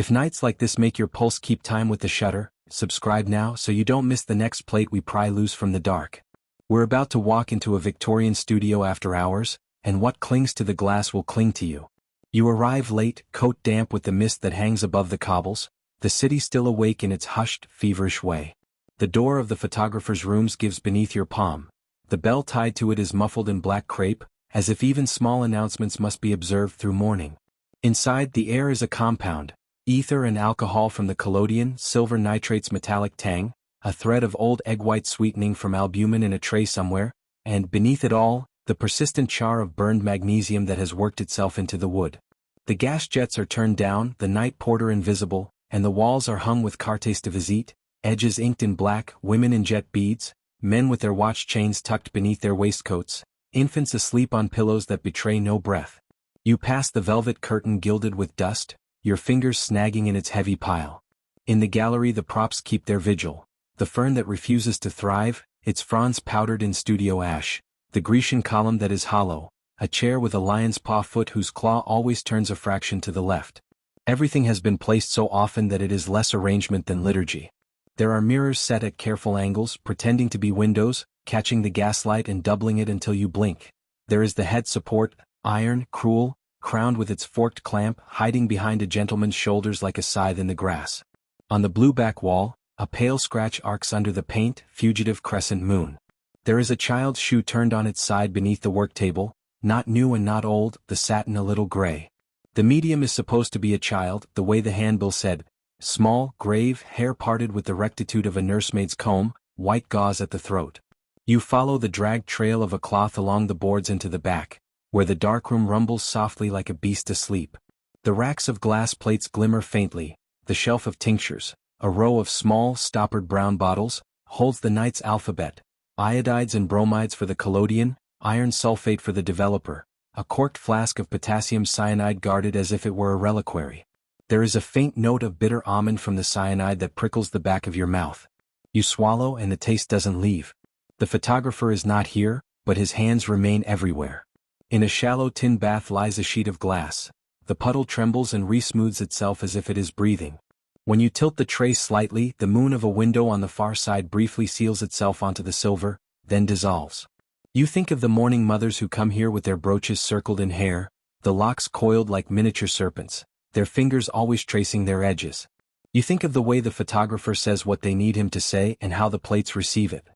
If nights like this make your pulse keep time with the shutter, subscribe now so you don't miss the next plate we pry loose from the dark. We're about to walk into a Victorian studio after hours, and what clings to the glass will cling to you. You arrive late, coat damp with the mist that hangs above the cobbles, the city still awake in its hushed, feverish way. The door of the photographer's rooms gives beneath your palm. The bell tied to it is muffled in black crepe, as if even small announcements must be observed through morning. Inside, the air is a compound, ether and alcohol from the collodion, silver nitrate's metallic tang, a thread of old egg white sweetening from albumin in a tray somewhere, and beneath it all, the persistent char of burned magnesium that has worked itself into the wood. The gas jets are turned down, the night porter invisible, and the walls are hung with cartes de visite, edges inked in black, women in jet beads, men with their watch chains tucked beneath their waistcoats, infants asleep on pillows that betray no breath. You pass the velvet curtain gilded with dust, your fingers snagging in its heavy pile. In the gallery the props keep their vigil. The fern that refuses to thrive, its fronds powdered in studio ash, the Grecian column that is hollow, a chair with a lion's paw foot whose claw always turns a fraction to the left. Everything has been placed so often that it is less arrangement than liturgy. There are mirrors set at careful angles, pretending to be windows, catching the gaslight and doubling it until you blink. There is the head support, iron, cruel, crowned with its forked clamp, hiding behind a gentleman's shoulders like a scythe in the grass. On the blue back wall, a pale scratch arcs under the paint, fugitive crescent moon. There is a child's shoe turned on its side beneath the work table, not new and not old, the satin a little gray. The medium is supposed to be a child, the way the handbill said, small, grave, hair parted with the rectitude of a nursemaid's comb, white gauze at the throat. You follow the dragged trail of a cloth along the boards into the back, where the darkroom rumbles softly like a beast asleep. The racks of glass plates glimmer faintly, the shelf of tinctures, a row of small, stoppered brown bottles, holds the night's alphabet, iodides and bromides for the collodion, iron sulfate for the developer, a corked flask of potassium cyanide guarded as if it were a reliquary. There is a faint note of bitter almond from the cyanide that prickles the back of your mouth. You swallow and the taste doesn't leave. The photographer is not here, but his hands remain everywhere. In a shallow tin bath lies a sheet of glass. The puddle trembles and re-smooths itself as if it is breathing. When you tilt the tray slightly, the moon of a window on the far side briefly seals itself onto the silver, then dissolves. You think of the mourning mothers who come here with their brooches circled in hair, the locks coiled like miniature serpents, their fingers always tracing their edges. You think of the way the photographer says what they need him to say and how the plates receive it.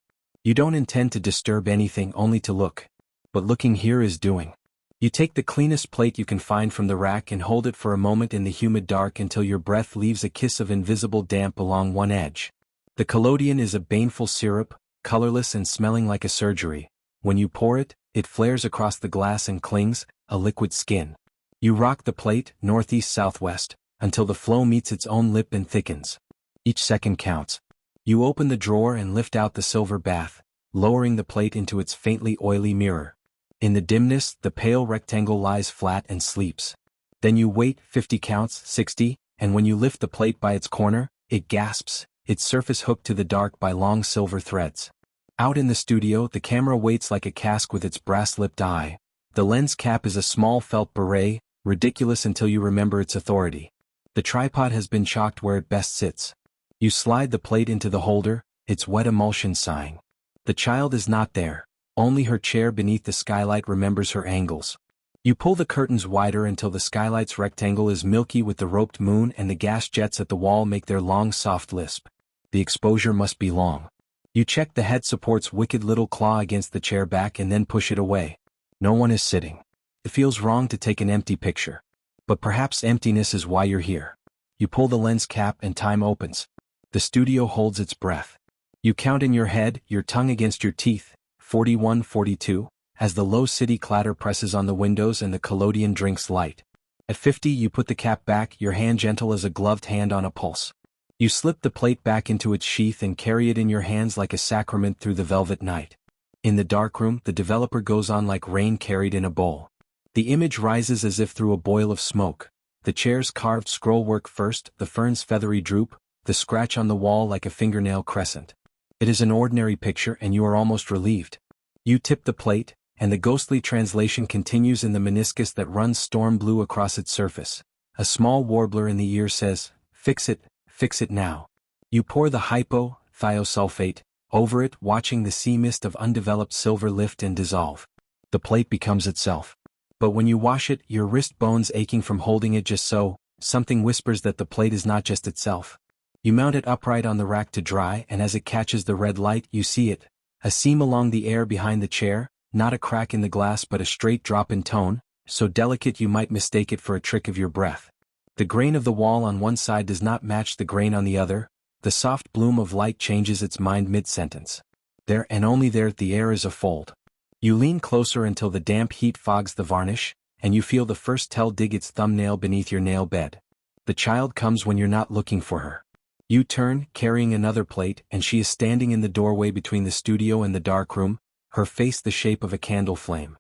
You don't intend to disturb anything, only to look. But looking here is doing. You take the cleanest plate you can find from the rack and hold it for a moment in the humid dark until your breath leaves a kiss of invisible damp along one edge. The collodion is a baneful syrup, colorless and smelling like a surgery. When you pour it, it flares across the glass and clings, a liquid skin. You rock the plate, northeast-southwest, until the flow meets its own lip and thickens. Each second counts. You open the drawer and lift out the silver bath, lowering the plate into its faintly oily mirror. In the dimness, the pale rectangle lies flat and sleeps. Then you wait, 50 counts, 60, and when you lift the plate by its corner, it gasps, its surface hooked to the dark by long silver threads. Out in the studio, the camera waits like a cask with its brass-lipped eye. The lens cap is a small felt beret, ridiculous until you remember its authority. The tripod has been chalked where it best sits. You slide the plate into the holder, its wet emulsion sighing. The child is not there. Only her chair beneath the skylight remembers her angles. You pull the curtains wider until the skylight's rectangle is milky with the roped moon and the gas jets at the wall make their long soft lisp. The exposure must be long. You check the head support's wicked little claw against the chair back and then push it away. No one is sitting. It feels wrong to take an empty picture. But perhaps emptiness is why you're here. You pull the lens cap and time opens. The studio holds its breath. You count in your head, your tongue against your teeth, 41, 42, as the low city clatter presses on the windows and the collodion drinks light. At 50 you put the cap back, your hand gentle as a gloved hand on a pulse. You slip the plate back into its sheath and carry it in your hands like a sacrament through the velvet night. In the darkroom, the developer goes on like rain carried in a bowl. The image rises as if through a boil of smoke. The chair's carved scrollwork first, the fern's feathery droop, the scratch on the wall like a fingernail crescent. It is an ordinary picture and you are almost relieved. You tip the plate, and the ghostly translation continues in the meniscus that runs storm blue across its surface. A small warbler in the ear says, fix it now. You pour the thiosulfate over it, watching the sea mist of undeveloped silver lift and dissolve. The plate becomes itself. But when you wash it, your wrist bones aching from holding it just so, something whispers that the plate is not just itself. You mount it upright on the rack to dry, and as it catches the red light, you see it. A seam along the air behind the chair, not a crack in the glass but a straight drop in tone, so delicate you might mistake it for a trick of your breath. The grain of the wall on one side does not match the grain on the other. The soft bloom of light changes its mind mid-sentence. There and only there the air is a fold. You lean closer until the damp heat fogs the varnish, and you feel the first tell dig its thumbnail beneath your nail bed. The child comes when you're not looking for her. You turn, carrying another plate, and she is standing in the doorway between the studio and the darkroom, her face the shape of a candle flame.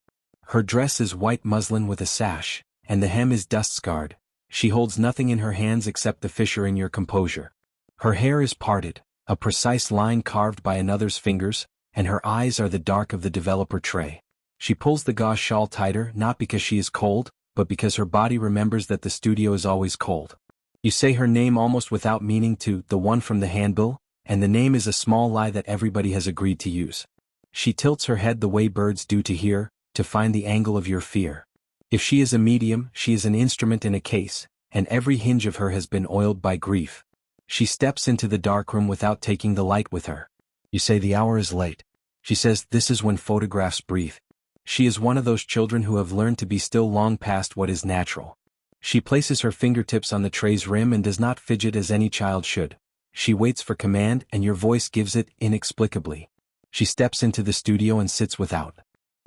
Her dress is white muslin with a sash, and the hem is dust-scarred. She holds nothing in her hands except the fissure in your composure. Her hair is parted, a precise line carved by another's fingers, and her eyes are the dark of the developer tray. She pulls the gauze shawl tighter not because she is cold, but because her body remembers that the studio is always cold. You say her name almost without meaning to, the one from the handbill, and the name is a small lie that everybody has agreed to use. She tilts her head the way birds do to hear, to find the angle of your fear. If she is a medium, she is an instrument in a case, and every hinge of her has been oiled by grief. She steps into the darkroom without taking the light with her. You say the hour is late. She says this is when photographs breathe. She is one of those children who have learned to be still long past what is natural. She places her fingertips on the tray's rim and does not fidget as any child should. She waits for command and your voice gives it inexplicably. She steps into the studio and sits without,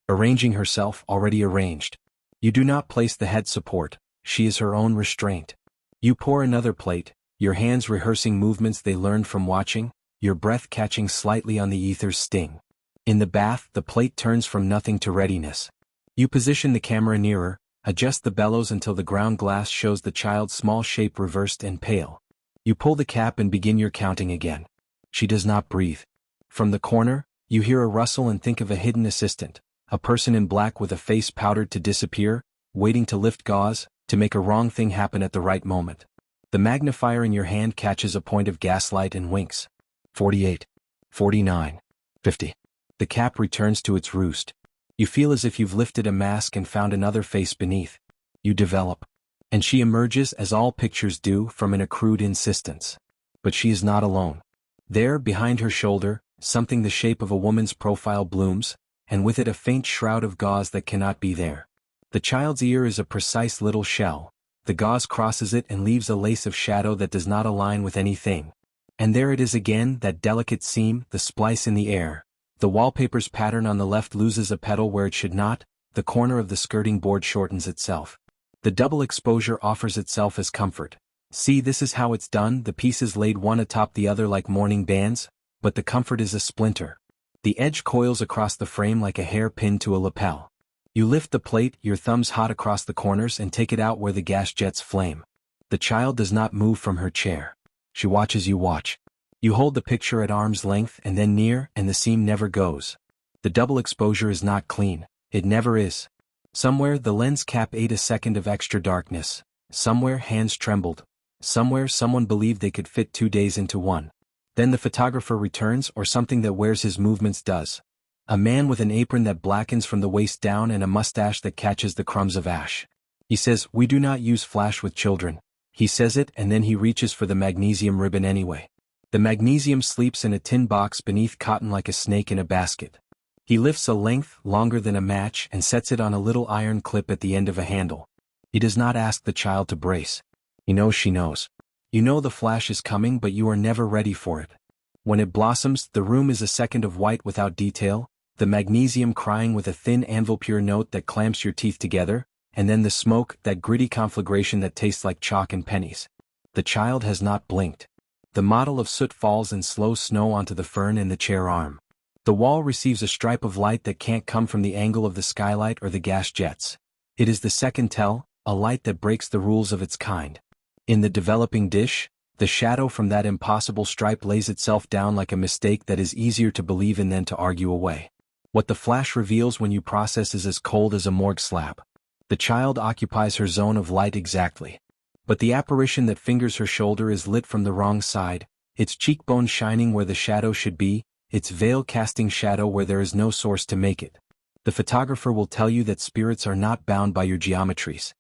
arranging herself already arranged. You do not place the head support, she is her own restraint. You pour another plate, your hands rehearsing movements they learned from watching, your breath catching slightly on the ether's sting. In the bath, the plate turns from nothing to readiness. You position the camera nearer, adjust the bellows until the ground glass shows the child's small shape reversed and pale. You pull the cap and begin your counting again. She does not breathe. From the corner, you hear a rustle and think of a hidden assistant, a person in black with a face powdered to disappear, waiting to lift gauze, to make a wrong thing happen at the right moment. The magnifier in your hand catches a point of gaslight and winks. 48. 49. 50. The cap returns to its roost. You feel as if you've lifted a mask and found another face beneath. You develop. And she emerges as all pictures do from an accrued insistence. But she is not alone. There, behind her shoulder, something the shape of a woman's profile blooms, and with it a faint shroud of gauze that cannot be there. The child's ear is a precise little shell. The gauze crosses it and leaves a lace of shadow that does not align with anything. And there it is again, that delicate seam, the splice in the air. The wallpaper's pattern on the left loses a petal where it should not, the corner of the skirting board shortens itself. The double exposure offers itself as comfort. See, this is how it's done, the pieces laid one atop the other like mourning bands, but the comfort is a splinter. The edge coils across the frame like a hair pinned to a lapel. You lift the plate, your thumbs hot across the corners, and take it out where the gas jets flame. The child does not move from her chair. She watches you watch. You hold the picture at arm's length and then near, and the seam never goes. The double exposure is not clean. It never is. Somewhere the lens cap ate a second of extra darkness. Somewhere hands trembled. Somewhere someone believed they could fit 2 days into one. Then the photographer returns, or something that wears his movements does. A man with an apron that blackens from the waist down and a mustache that catches the crumbs of ash. He says, "We do not use flash with children." He says it and then he reaches for the magnesium ribbon anyway. The magnesium sleeps in a tin box beneath cotton like a snake in a basket. He lifts a length longer than a match and sets it on a little iron clip at the end of a handle. He does not ask the child to brace. He knows she knows. You know the flash is coming, but you are never ready for it. When it blossoms, the room is a second of white without detail, the magnesium crying with a thin anvil pure note that clamps your teeth together, and then the smoke, that gritty conflagration that tastes like chalk and pennies. The child has not blinked. The model of soot falls in slow snow onto the fern in the chair arm. The wall receives a stripe of light that can't come from the angle of the skylight or the gas jets. It is the second tell, a light that breaks the rules of its kind. In the developing dish, the shadow from that impossible stripe lays itself down like a mistake that is easier to believe in than to argue away. What the flash reveals when you process is as cold as a morgue slab. The child occupies her zone of light exactly. But the apparition that fingers her shoulder is lit from the wrong side, its cheekbone shining where the shadow should be, its veil casting shadow where there is no source to make it. The photographer will tell you that spirits are not bound by your geometries.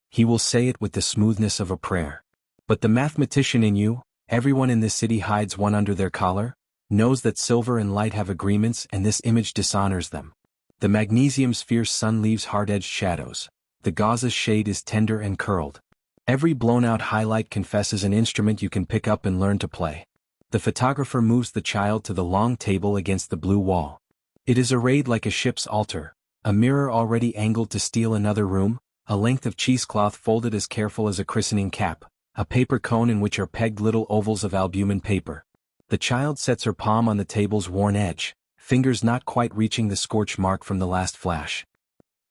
He will say it with the smoothness of a prayer. But the mathematician in you, everyone in this city hides one under their collar, knows that silver and light have agreements and this image dishonors them. The magnesium's fierce sun leaves hard-edged shadows. The gauze's shade is tender and curled. Every blown-out highlight confesses an instrument you can pick up and learn to play. The photographer moves the child to the long table against the blue wall. It is arrayed like a ship's altar, a mirror already angled to steal another room, a length of cheesecloth folded as careful as a christening cap, a paper cone in which are pegged little ovals of albumen paper. The child sets her palm on the table's worn edge, fingers not quite reaching the scorch mark from the last flash.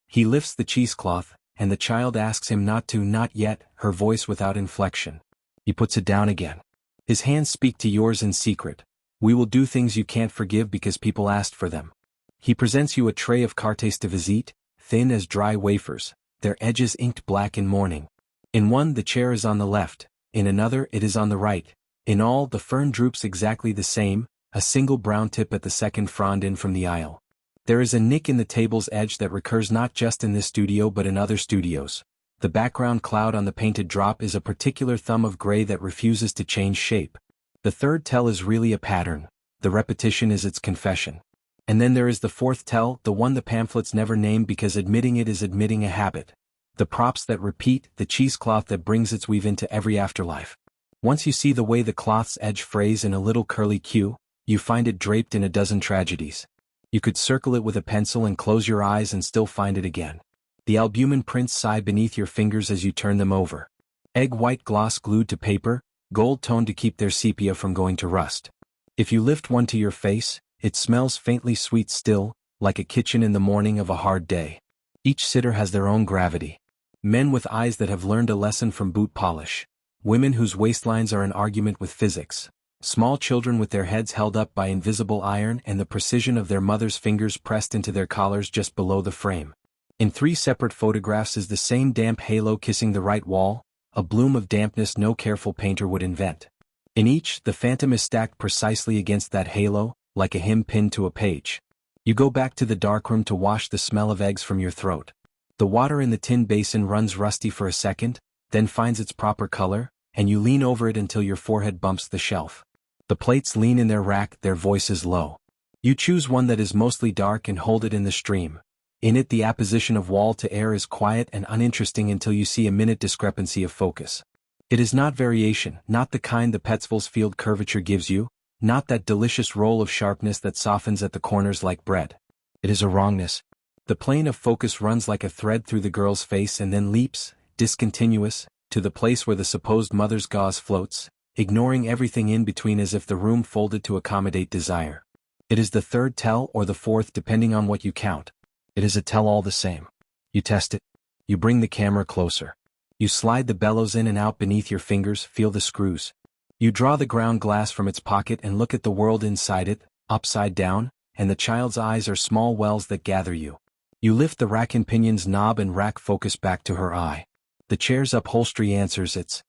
He lifts the cheesecloth, and the child asks him not yet, her voice without inflection. He puts it down again. His hands speak to yours in secret. We will do things you can't forgive because people asked for them. He presents you a tray of cartes de visite, thin as dry wafers, their edges inked black in mourning. In one the chair is on the left, in another it is on the right. In all the fern droops exactly the same, a single brown tip at the second frond in from the aisle. There is a nick in the table's edge that recurs not just in this studio but in other studios. The background cloud on the painted drop is a particular thumb of gray that refuses to change shape. The third tell is really a pattern. The repetition is its confession. And then there is the fourth tell, the one the pamphlets never name because admitting it is admitting a habit. The props that repeat, the cheesecloth that brings its weave into every afterlife. Once you see the way the cloth's edge frays in a little curly queue, you find it draped in a dozen tragedies. You could circle it with a pencil and close your eyes and still find it again. The albumen prints sigh beneath your fingers as you turn them over. Egg white gloss glued to paper, gold tone to keep their sepia from going to rust. If you lift one to your face, it smells faintly sweet still, like a kitchen in the morning of a hard day. Each sitter has their own gravity. Men with eyes that have learned a lesson from boot polish. Women whose waistlines are an argument with physics. Small children with their heads held up by invisible iron and the precision of their mother's fingers pressed into their collars just below the frame. In 3 separate photographs is the same damp halo kissing the right wall, a bloom of dampness no careful painter would invent. In each, the phantom is stacked precisely against that halo, like a hymn pinned to a page. You go back to the darkroom to wash the smell of eggs from your throat. The water in the tin basin runs rusty for a second, then finds its proper color, and you lean over it until your forehead bumps the shelf. The plates lean in their rack, their voices low. You choose one that is mostly dark and hold it in the stream. In it the apposition of wall to air is quiet and uninteresting until you see a minute discrepancy of focus. It is not variation, not the kind the Petzvals field curvature gives you, not that delicious roll of sharpness that softens at the corners like bread. It is a wrongness. The plane of focus runs like a thread through the girl's face and then leaps, discontinuous, to the place where the supposed mother's gauze floats, ignoring everything in between as if the room folded to accommodate desire. It is the third tell or the fourth depending on what you count. It is a tell all the same. You test it. You bring the camera closer. You slide the bellows in and out beneath your fingers, feel the screws. You draw the ground glass from its pocket and look at the world inside it, upside down, and the child's eyes are small wells that gather you. You lift the rack and pinion's knob and rack focus back to her eye. The chair's upholstery answers its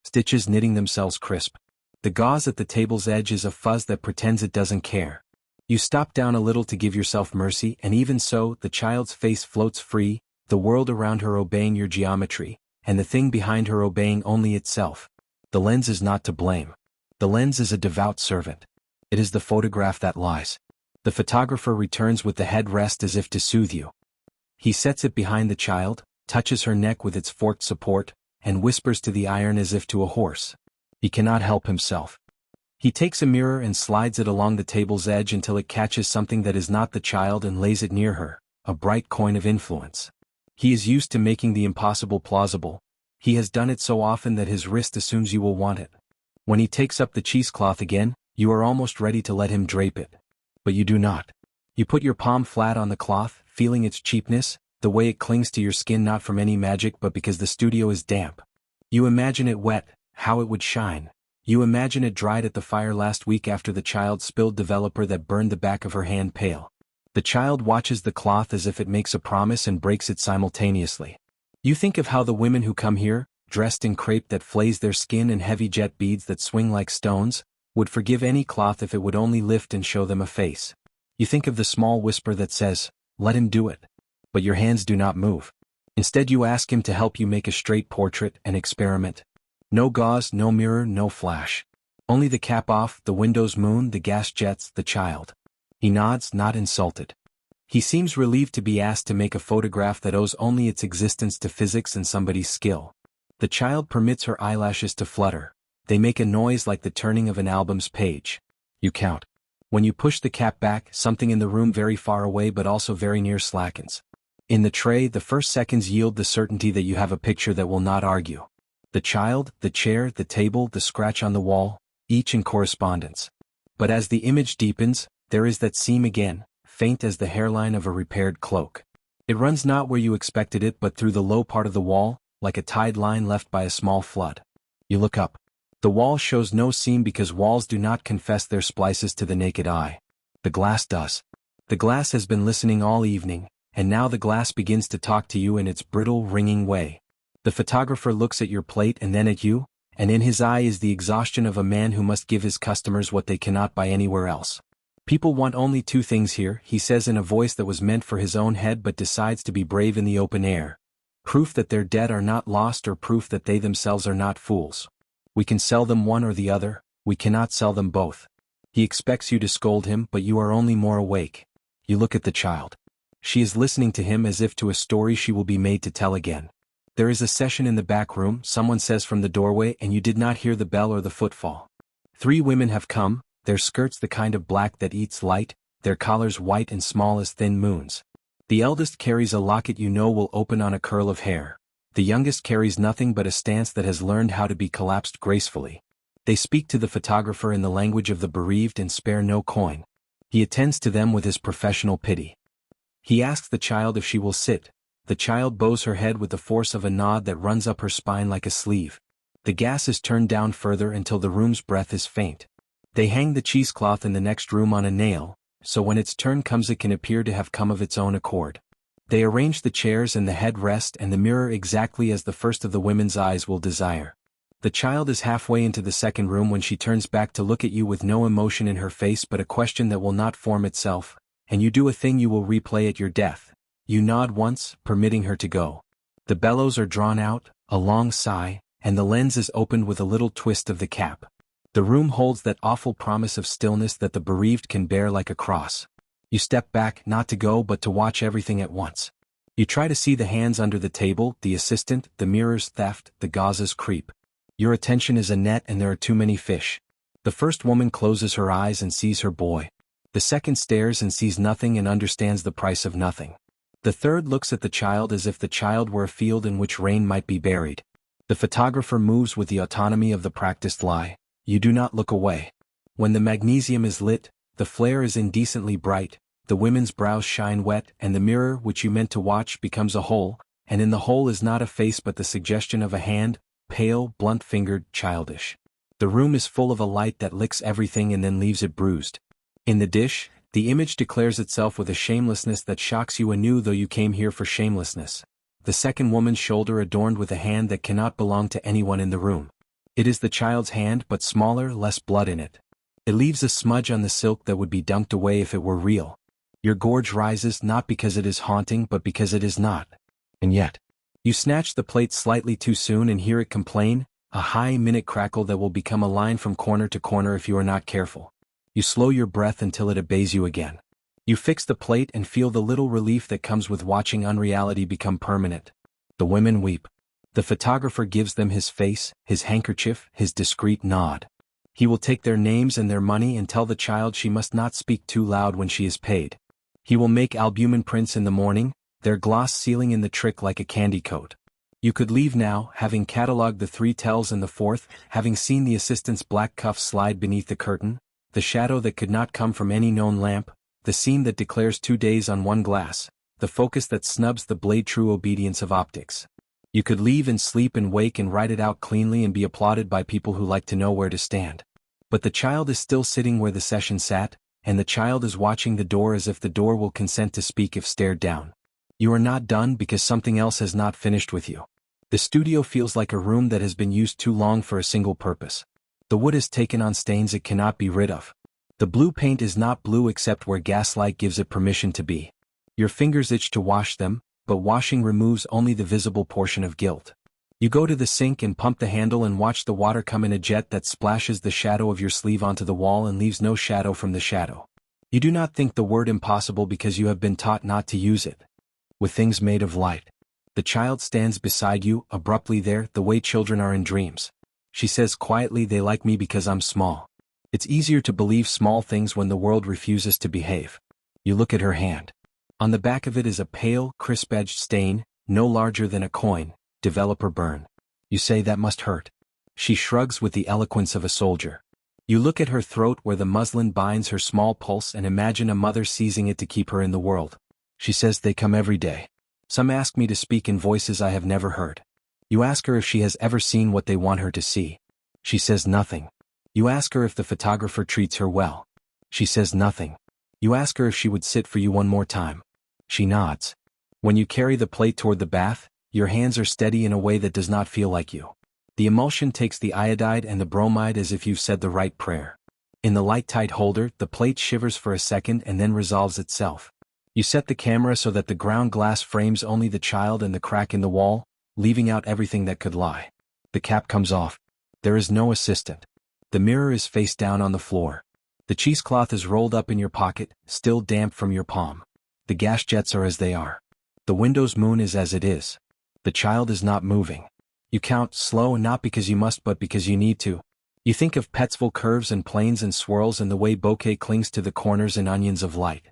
stitches knitting themselves crisp. The gauze at the table's edge is a fuzz that pretends it doesn't care. You stop down a little to give yourself mercy, and even so, the child's face floats free, the world around her obeying your geometry, and the thing behind her obeying only itself. The lens is not to blame. The lens is a devout servant. It is the photograph that lies. The photographer returns with the head rest as if to soothe you. He sets it behind the child, touches her neck with its forked support, and whispers to the iron as if to a horse. He cannot help himself. He takes a mirror and slides it along the table's edge until it catches something that is not the child and lays it near her, a bright coin of influence. He is used to making the impossible plausible. He has done it so often that his wrist assumes you will want it. When he takes up the cheesecloth again, you are almost ready to let him drape it. But you do not. You put your palm flat on the cloth, feeling its cheapness, the way it clings to your skin not from any magic but because the studio is damp. You imagine it wet, how it would shine. You imagine it dried at the fire last week after the child spilled developer that burned the back of her hand pale. The child watches the cloth as if it makes a promise and breaks it simultaneously. You think of how the women who come here, dressed in crepe that flays their skin and heavy jet beads that swing like stones, would forgive any cloth if it would only lift and show them a face. You think of the small whisper that says, "Let him do it." But your hands do not move. Instead you ask him to help you make a straight portrait and experiment. No gauze, no mirror, no flash. Only the cap off, the window's moon, the gas jets, the child. He nods, not insulted. He seems relieved to be asked to make a photograph that owes only its existence to physics and somebody's skill. The child permits her eyelashes to flutter. They make a noise like the turning of an album's page. You count. When you push the cap back, something in the room very far away but also very near slackens. In the tray, the first seconds yield the certainty that you have a picture that will not argue. The child, the chair, the table, the scratch on the wall, each in correspondence. But as the image deepens, there is that seam again, faint as the hairline of a repaired cloak. It runs not where you expected it but through the low part of the wall, like a tide line left by a small flood. You look up. The wall shows no seam because walls do not confess their splices to the naked eye. The glass does. The glass has been listening all evening, and now the glass begins to talk to you in its brittle, ringing way. The photographer looks at your plate and then at you, and in his eye is the exhaustion of a man who must give his customers what they cannot buy anywhere else. People want only two things here, he says in a voice that was meant for his own head but decides to be brave in the open air. Proof that their dead are not lost or proof that they themselves are not fools. We can sell them one or the other, we cannot sell them both. He expects you to scold him but you are only more awake. You look at the child. She is listening to him as if to a story she will be made to tell again. There is a session in the back room, someone says from the doorway and you did not hear the bell or the footfall. 3 women have come, their skirts the kind of black that eats light, their collars white and small as thin moons. The eldest carries a locket you know will open on a curl of hair. The youngest carries nothing but a stance that has learned how to be collapsed gracefully. They speak to the photographer in the language of the bereaved and spare no coin. He attends to them with his professional pity. He asks the child if she will sit. The child bows her head with the force of a nod that runs up her spine like a sleeve. The gas is turned down further until the room's breath is faint. They hang the cheesecloth in the next room on a nail, so when its turn comes it can appear to have come of its own accord. They arrange the chairs and the head rest and the mirror exactly as the first of the women's eyes will desire. The child is halfway into the second room when she turns back to look at you with no emotion in her face but a question that will not form itself, and you do a thing you will replay at your death. You nod once, permitting her to go. The bellows are drawn out, a long sigh, and the lens is opened with a little twist of the cap. The room holds that awful promise of stillness that the bereaved can bear like a cross. You step back, not to go but to watch everything at once. You try to see the hands under the table, the assistant, the mirror's theft, the gauzes creep. Your attention is a net and there are too many fish. The first woman closes her eyes and sees her boy. The second stares and sees nothing and understands the price of nothing. The third looks at the child as if the child were a field in which rain might be buried. The photographer moves with the autonomy of the practiced lie. You do not look away. When the magnesium is lit, the flare is indecently bright, the women's brows shine wet and the mirror which you meant to watch becomes a hole, and in the hole is not a face but the suggestion of a hand, pale, blunt-fingered, childish. The room is full of a light that licks everything and then leaves it bruised. In the dish, the image declares itself with a shamelessness that shocks you anew though you came here for shamelessness. The second woman's shoulder adorned with a hand that cannot belong to anyone in the room. It is the child's hand but smaller, less blood in it. It leaves a smudge on the silk that would be dunked away if it were real. Your gorge rises not because it is haunting but because it is not. And yet, you snatch the plate slightly too soon and hear it complain, a high-minute crackle that will become a line from corner to corner if you are not careful. You slow your breath until it obeys you again. You fix the plate and feel the little relief that comes with watching unreality become permanent. The women weep. The photographer gives them his face, his handkerchief, his discreet nod. He will take their names and their money and tell the child she must not speak too loud when she is paid. He will make albumin prints in the morning, their gloss sealing in the trick like a candy coat. You could leave now, having catalogued the 3 tells and the 4th, having seen the assistant's black cuff slide beneath the curtain, the shadow that could not come from any known lamp, the seam that declares 2 days on one glass, the focus that snubs the blade-true obedience of optics. You could leave and sleep and wake and write it out cleanly and be applauded by people who like to know where to stand. But the child is still sitting where the session sat, and the child is watching the door as if the door will consent to speak if stared down. You are not done because something else has not finished with you. The studio feels like a room that has been used too long for a single purpose. The wood has taken on stains it cannot be rid of. The blue paint is not blue except where gaslight gives it permission to be. Your fingers itch to wash them, but washing removes only the visible portion of guilt. You go to the sink and pump the handle and watch the water come in a jet that splashes the shadow of your sleeve onto the wall and leaves no shadow from the shadow. You do not think the word impossible because you have been taught not to use it. With things made of light. The child stands beside you, abruptly there, the way children are in dreams. She says quietly, "They like me because I'm small." It's easier to believe small things when the world refuses to behave. You look at her hand. On the back of it is a pale, crisp-edged stain, no larger than a coin, developer burn. You say, "That must hurt." She shrugs with the eloquence of a soldier. You look at her throat where the muslin binds her small pulse and imagine a mother seizing it to keep her in the world. She says, "They come every day. Some ask me to speak in voices I have never heard." You ask her if she has ever seen what they want her to see. She says nothing. You ask her if the photographer treats her well. She says nothing. You ask her if she would sit for you one more time. She nods. When you carry the plate toward the bath, your hands are steady in a way that does not feel like you. The emulsion takes the iodide and the bromide as if you've said the right prayer. In the light-tight holder, the plate shivers for a second and then resolves itself. You set the camera so that the ground glass frames only the child and the crack in the wall, leaving out everything that could lie. The cap comes off. There is no assistant. The mirror is face down on the floor. The cheesecloth is rolled up in your pocket, still damp from your palm. The gas jets are as they are. The window's moon is as it is. The child is not moving. You count, slow, not because you must but because you need to. You think of Petzval curves and planes and swirls and the way bokeh clings to the corners and onions of light.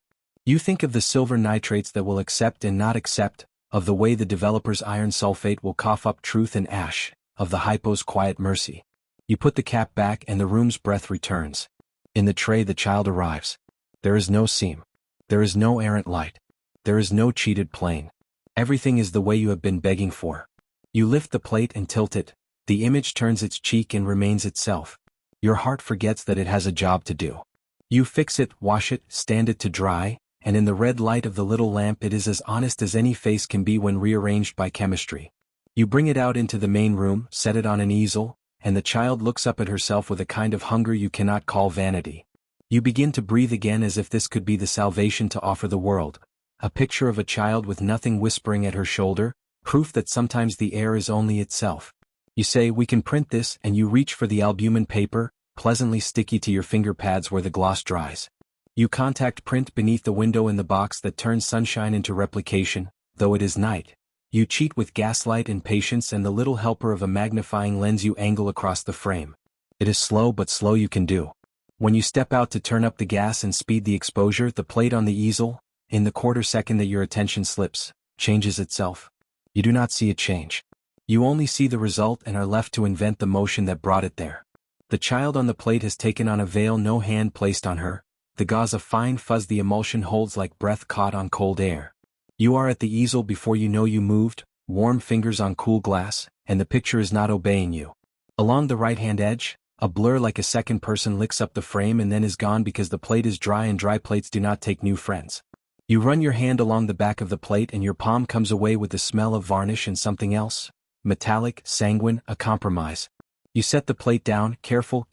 You think of the silver nitrates that will accept and not accept, of the way the developer's iron sulfate will cough up truth and ash, of the hypo's quiet mercy. You put the cap back and the room's breath returns. In the tray the child arrives. There is no seam. There is no errant light. There is no cheated plane. Everything is the way you have been begging for. You lift the plate and tilt it. The image turns its cheek and remains itself. Your heart forgets that it has a job to do. You fix it, wash it, stand it to dry, and in the red light of the little lamp it is as honest as any face can be when rearranged by chemistry. You bring it out into the main room, set it on an easel, and the child looks up at herself with a kind of hunger you cannot call vanity. You begin to breathe again as if this could be the salvation to offer the world. A picture of a child with nothing whispering at her shoulder, proof that sometimes the air is only itself. You say, "We can print this," and you reach for the albumin paper, pleasantly sticky to your finger pads where the gloss dries. You contact print beneath the window in the box that turns sunshine into replication, though it is night. You cheat with gaslight and patience and the little helper of a magnifying lens you angle across the frame. It is slow but slow you can do. When you step out to turn up the gas and speed the exposure, the plate on the easel, in the quarter second that your attention slips, changes itself. You do not see it change. You only see the result and are left to invent the motion that brought it there. The child on the plate has taken on a veil no hand placed on her, the gauze a fine fuzz the emulsion holds like breath caught on cold air. You are at the easel before you know you moved, warm fingers on cool glass, and the picture is not obeying you. Along the right-hand edge, a blur like a second person licks up the frame and then is gone because the plate is dry and dry plates do not take new friends. You run your hand along the back of the plate and your palm comes away with the smell of varnish and something else, metallic, sanguine, a compromise. You set the plate down, careful,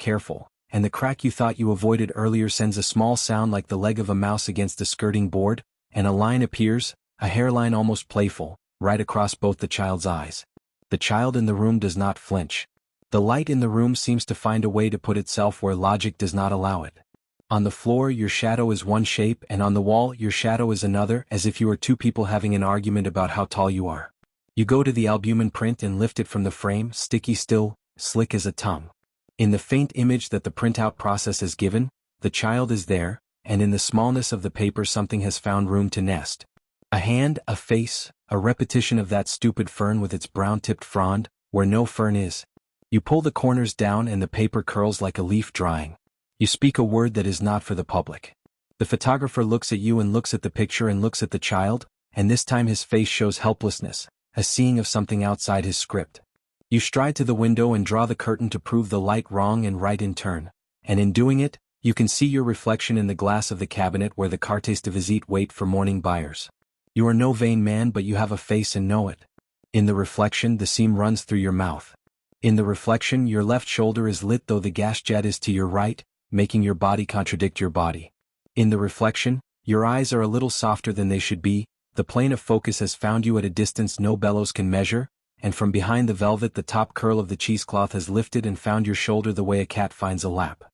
and the crack you thought you avoided earlier sends a small sound like the leg of a mouse against a skirting board, and a line appears, a hairline almost playful, right across both the child's eyes. The child in the room does not flinch. The light in the room seems to find a way to put itself where logic does not allow it. On the floor your shadow is one shape and on the wall your shadow is another, as if you are two people having an argument about how tall you are. You go to the albumin print and lift it from the frame, sticky still, slick as a tongue. In the faint image that the printout process has given, the child is there, and in the smallness of the paper something has found room to nest. A hand, a face, a repetition of that stupid fern with its brown-tipped frond, where no fern is. You pull the corners down and the paper curls like a leaf drying. You speak a word that is not for the public. The photographer looks at you and looks at the picture and looks at the child, and this time his face shows helplessness, a seeing of something outside his script. You stride to the window and draw the curtain to prove the light wrong and right in turn, and in doing it, you can see your reflection in the glass of the cabinet where the cartes de visite wait for morning buyers. You are no vain man but you have a face and know it. In the reflection, the seam runs through your mouth. In the reflection, your left shoulder is lit though the gas jet is to your right, making your body contradict your body. In the reflection, your eyes are a little softer than they should be, the plane of focus has found you at a distance no bellows can measure, and from behind the velvet the top curl of the cheesecloth has lifted and found your shoulder the way a cat finds a lap.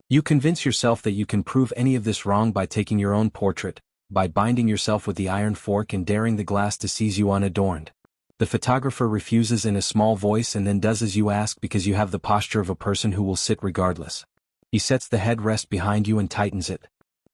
You convince yourself that you can prove any of this wrong by taking your own portrait, by binding yourself with the iron fork and daring the glass to seize you unadorned. The photographer refuses in a small voice and then does as you ask because you have the posture of a person who will sit regardless. He sets the headrest behind you and tightens it.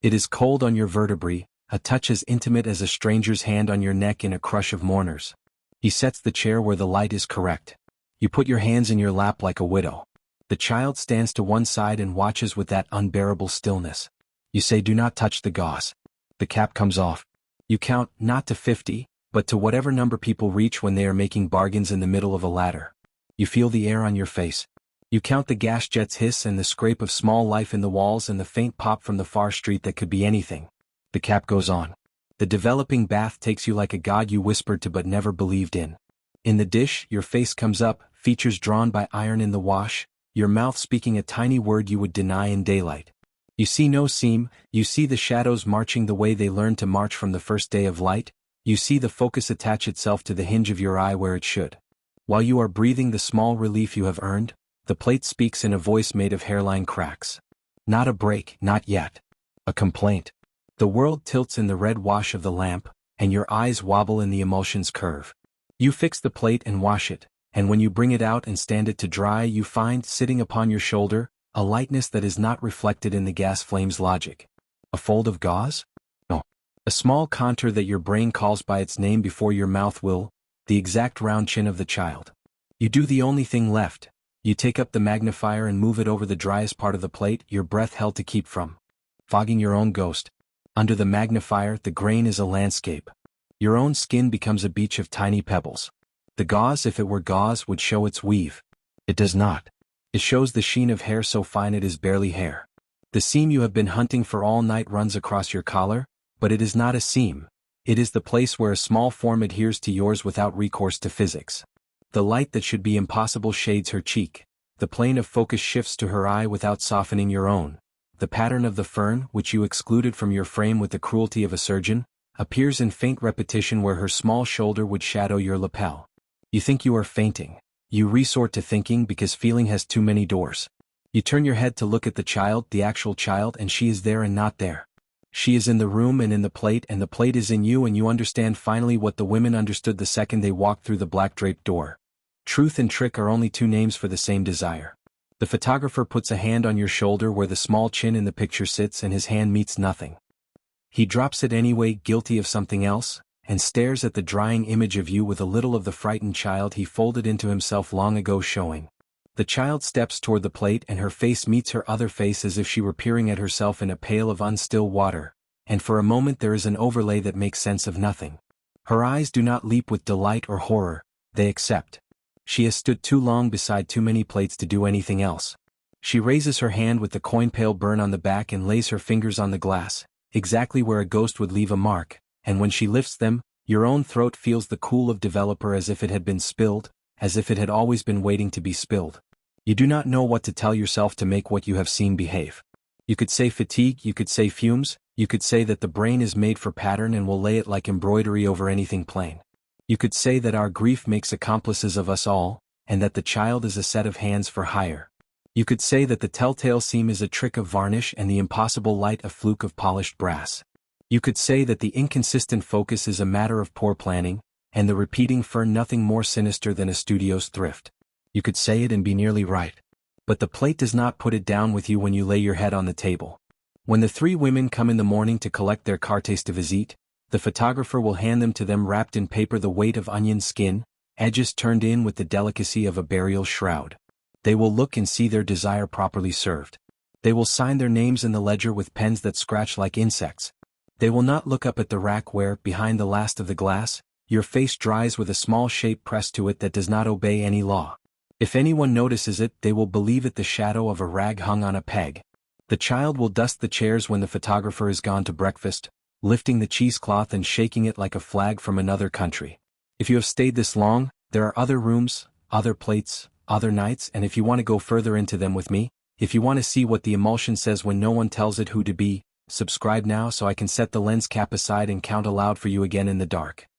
It is cold on your vertebrae, a touch as intimate as a stranger's hand on your neck in a crush of mourners. He sets the chair where the light is correct. You put your hands in your lap like a widow. The child stands to one side and watches with that unbearable stillness. You say, "Do not touch the gauze." The cap comes off. You count, not to 50, but to whatever number people reach when they are making bargains in the middle of a ladder. You feel the air on your face. You count the gas jet's hiss and the scrape of small life in the walls and the faint pop from the far street that could be anything. The cap goes on. The developing bath takes you like a god you whispered to but never believed in. In the dish, your face comes up, features drawn by iron in the wash, your mouth speaking a tiny word you would deny in daylight. You see no seam, you see the shadows marching the way they learned to march from the first day of light, you see the focus attach itself to the hinge of your eye where it should. While you are breathing the small relief you have earned, the plate speaks in a voice made of hairline cracks. Not a break, not yet. A complaint. The world tilts in the red wash of the lamp, and your eyes wobble in the emulsion's curve. You fix the plate and wash it, and when you bring it out and stand it to dry you find, sitting upon your shoulder, a lightness that is not reflected in the gas flame's logic. A fold of gauze? No. A small contour that your brain calls by its name before your mouth will, the exact round chin of the child. You do the only thing left. You take up the magnifier and move it over the driest part of the plate, your breath held to keep from fogging your own ghost. Under the magnifier, the grain is a landscape. Your own skin becomes a beach of tiny pebbles. The gauze, if it were gauze, would show its weave. It does not. It shows the sheen of hair so fine it is barely hair. The seam you have been hunting for all night runs across your collar, but it is not a seam. It is the place where a small form adheres to yours without recourse to physics. The light that should be impossible shades her cheek. The plane of focus shifts to her eye without softening your own. The pattern of the fern, which you excluded from your frame with the cruelty of a surgeon, appears in faint repetition where her small shoulder would shadow your lapel. You think you are fainting. You resort to thinking because feeling has too many doors. You turn your head to look at the child, the actual child, and she is there and not there. She is in the room and in the plate and the plate is in you, and you understand finally what the women understood the second they walked through the black draped door. Truth and trick are only two names for the same desire. The photographer puts a hand on your shoulder where the small chin in the picture sits and his hand meets nothing. He drops it anyway, guilty of something else, and stares at the drying image of you with a little of the frightened child he folded into himself long ago showing. The child steps toward the plate and her face meets her other face as if she were peering at herself in a pail of unstill water, and for a moment there is an overlay that makes sense of nothing. Her eyes do not leap with delight or horror, they accept. She has stood too long beside too many plates to do anything else. She raises her hand with the coin pail burn on the back and lays her fingers on the glass, exactly where a ghost would leave a mark, and when she lifts them, your own throat feels the cool of developer as if it had been spilled, as if it had always been waiting to be spilled. You do not know what to tell yourself to make what you have seen behave. You could say fatigue, you could say fumes, you could say that the brain is made for pattern and will lay it like embroidery over anything plain. You could say that our grief makes accomplices of us all, and that the child is a set of hands for hire. You could say that the telltale seam is a trick of varnish and the impossible light a fluke of polished brass. You could say that the inconsistent focus is a matter of poor planning, and the repeating fern nothing more sinister than a studio's thrift. You could say it and be nearly right. But the plate does not put it down with you when you lay your head on the table. When the three women come in the morning to collect their cartes de visite, the photographer will hand them to them wrapped in paper the weight of onion skin, edges turned in with the delicacy of a burial shroud. They will look and see their desire properly served. They will sign their names in the ledger with pens that scratch like insects. They will not look up at the rack where, behind the last of the glass, your face dries with a small shape pressed to it that does not obey any law. If anyone notices it, they will believe it the shadow of a rag hung on a peg. The child will dust the chairs when the photographer is gone to breakfast, lifting the cheesecloth and shaking it like a flag from another country. If you have stayed this long, There are other rooms, other plates, other nights, and if you want to go further into them with me, if you want to see what the emulsion says when no one tells it who to be, subscribe now so I can set the lens cap aside and count aloud for you again in the dark.